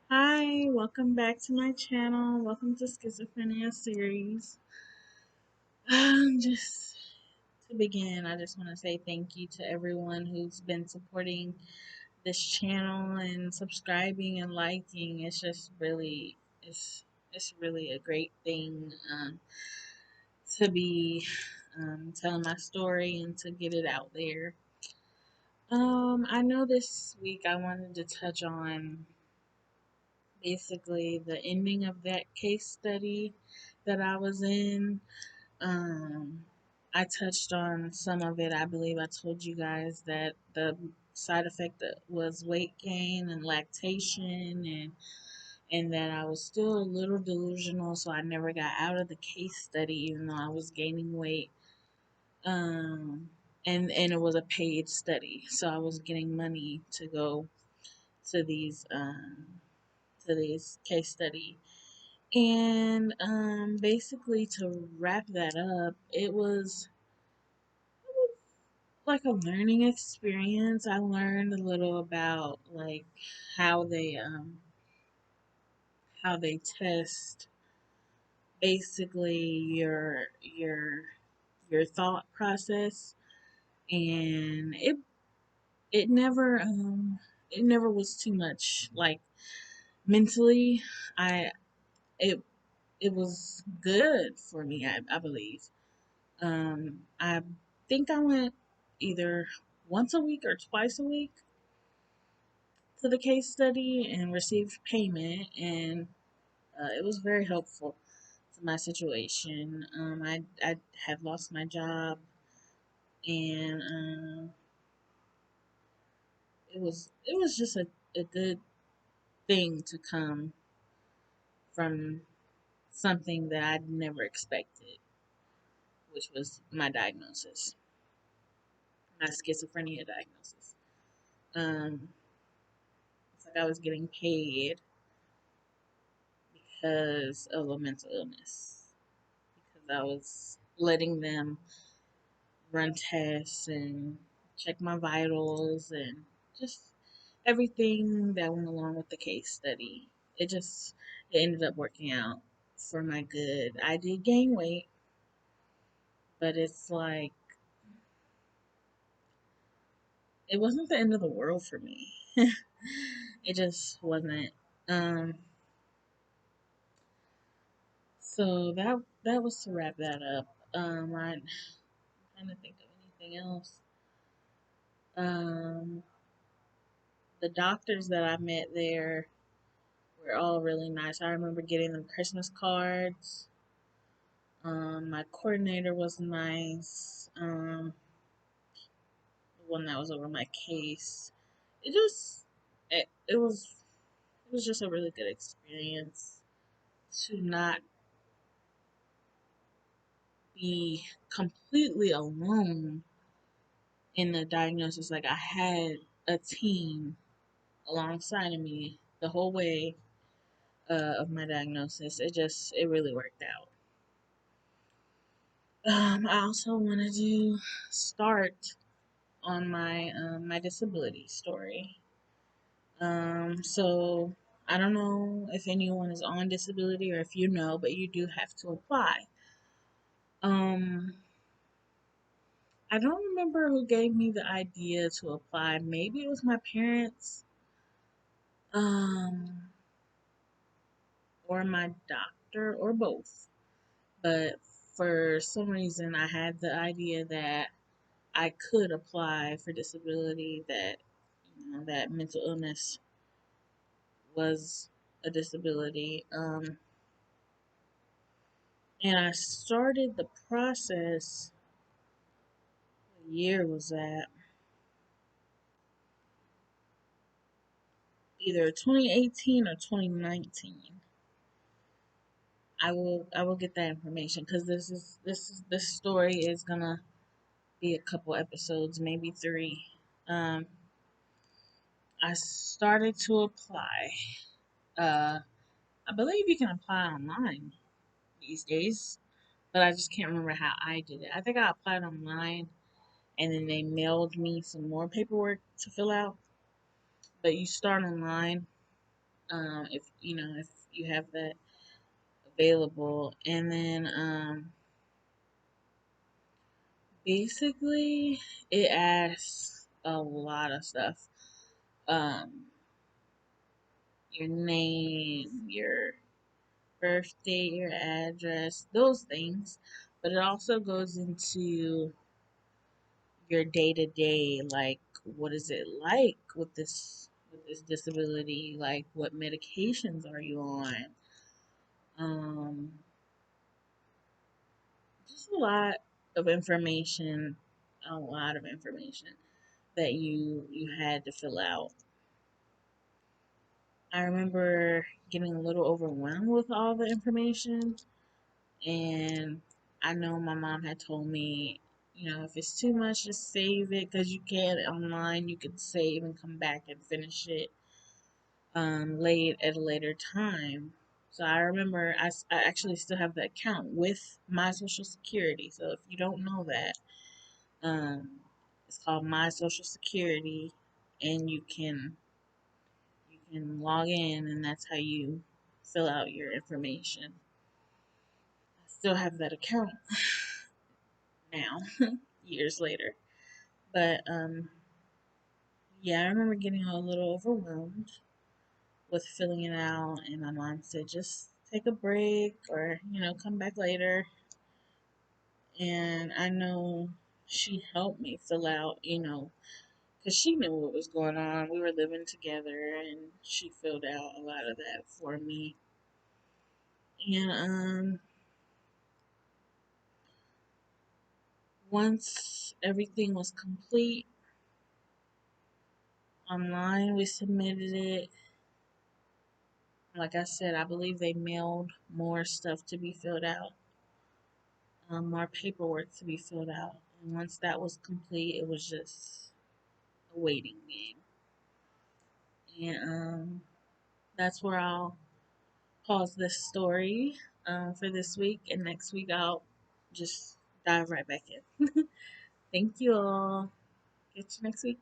Hi, welcome back to my channel. Welcome to Schizophrenia series. Just to begin, I just want to say thank you to everyone who's been supporting this channel and subscribing and liking. It's really a great thing to be telling my story and to get it out there. I know this week I wanted to touch on basically the ending of that case study that I was in. Um, I touched on some of it. I believe I told you guys that the side effect was weight gain and lactation, and that I was still a little delusional, so I never got out of the case study, even though I was gaining weight. Um, and it was a paid study, so I was getting money to go to these case study. And basically, to wrap that up, it was like a learning experience. I learned a little about like how they um how they test basically your thought process, and it never was too much like mentally. I it it was good for me, I believe. I think I went either once a week or twice a week to the case study and received payment, and it was very helpful to my situation. I had lost my job, and it was just a good thing to come from something that I'd never expected, which was my diagnosis, my schizophrenia diagnosis. Um, it's like I was getting paid because of a mental illness, because I was letting them run tests and check my vitals and just everything that went along with the case study. It ended up working out for my good. I did gain weight, but it's like it wasn't the end of the world for me. It just wasn't. Um, so that was to wrap that up. I'm trying to think of anything else. Um, the doctors that I met there were all really nice. I remember getting them Christmas cards. My coordinator was nice. The one that was over my case. It just it was just a really good experience to not be completely alone in the diagnosis. Like I had a team alongside of me the whole way of my diagnosis. It really worked out. I also wanted to start on my disability story. So I don't know if anyone is on disability or if you know, but you do have to apply. Um, I don't remember who gave me the idea to apply. Maybe it was my parents, um, or my doctor, or both. But for some reason, I had the idea that I could apply for disability, that that mental illness was a disability. And I started the process. What year was that? Either 2018 or 2019. I will get that information because this story is gonna be a couple episodes, maybe three. Um, I started to apply. Uh, I believe you can apply online these days, but I just can't remember how I did it. I think I applied online and then they mailed me some more paperwork to fill out. But you start online if if you have that available. And then basically it asks a lot of stuff. Um, your name, your birthday, your address, those things. But it also goes into your day to day, like what is it like with this disability? Like what medications are you on? Um, just a lot of information that you had to fill out. I remember getting a little overwhelmed with all the information, and I know my mom had told me, if it's too much, just save it because you can online. You can save and come back and finish it late at a later time. So I remember I actually still have the account with my social security. So if you don't know that, um, it's called My Social Security, and you can log in, and that's how you fill out your information. I still have that account now, years later. But yeah, I remember getting a little overwhelmed with filling it out, and my mom said just take a break or come back later. And I know she helped me fill out, because she knew what was going on. We were living together, and she filled out a lot of that for me. And once everything was complete online, we submitted it. Like I said, I believe they mailed more stuff to be filled out, more paperwork to be filled out. And once that was complete, it was just a waiting game. And that's where I'll pause this story for this week. And next week, I'll just dive right back in. Thank you all. Get you next week.